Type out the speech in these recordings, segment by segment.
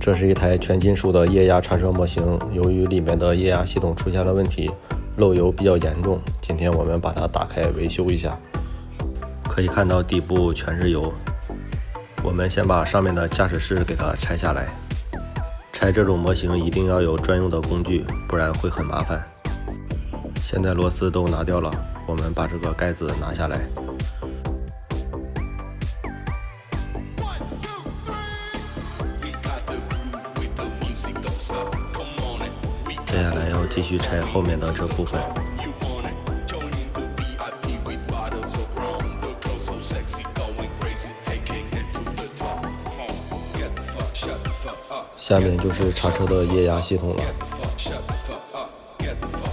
这是一台全金属的液压叉车模型，由于里面的液压系统出现了问题，漏油比较严重。今天我们把它打开维修一下。可以看到底部全是油，我们先把上面的驾驶室给它拆下来。拆这种模型一定要有专用的工具，不然会很麻烦。现在螺丝都拿掉了，我们把这个盖子拿下来。接下来要继续拆后面的这部分。下面就是叉车的液压系统了。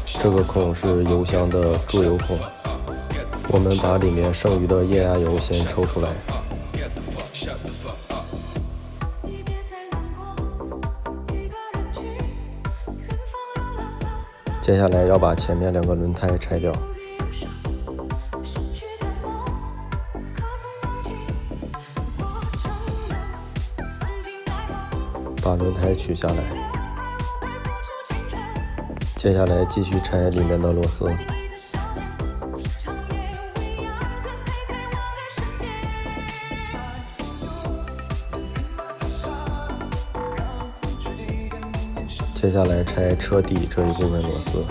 这个孔是油箱的注油孔，我们把里面剩余的液压油先抽出来。接下来要把前面2个轮胎拆掉，把轮胎取下来。接下来继续拆里面的螺丝。接下来拆车底这一部分螺丝。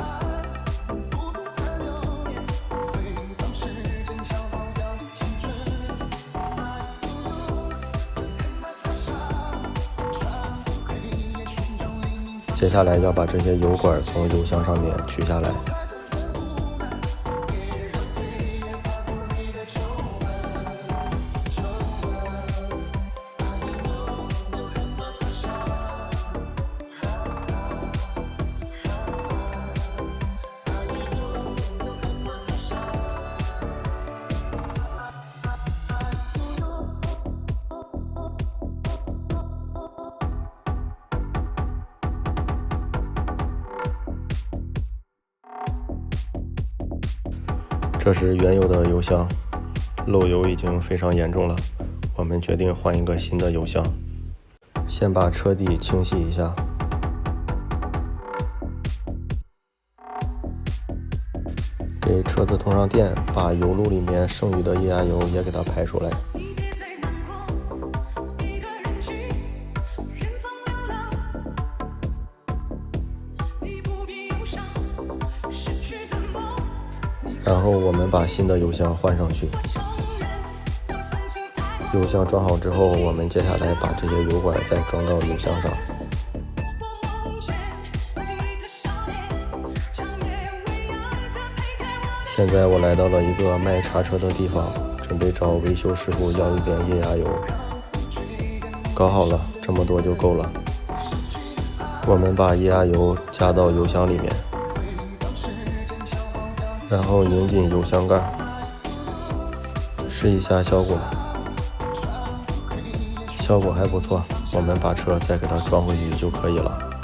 接下来要把这些油管从油箱上面取下来。这是原有的油箱，漏油已经非常严重了，我们决定换一个新的油箱。先把车底清洗一下，给车子通上电，把油路里面剩余的液压油也给它排出来。然后我们把新的油箱换上去。油箱装好之后，我们接下来把这些油管再装到油箱上。现在我来到了一个卖叉车的地方，准备找维修师傅要一点液压油。搞好了，这么多就够了。我们把液压油加到油箱里面，然后拧紧油箱盖，试一下效果。效果还不错，我们把车再给它装回去就可以了。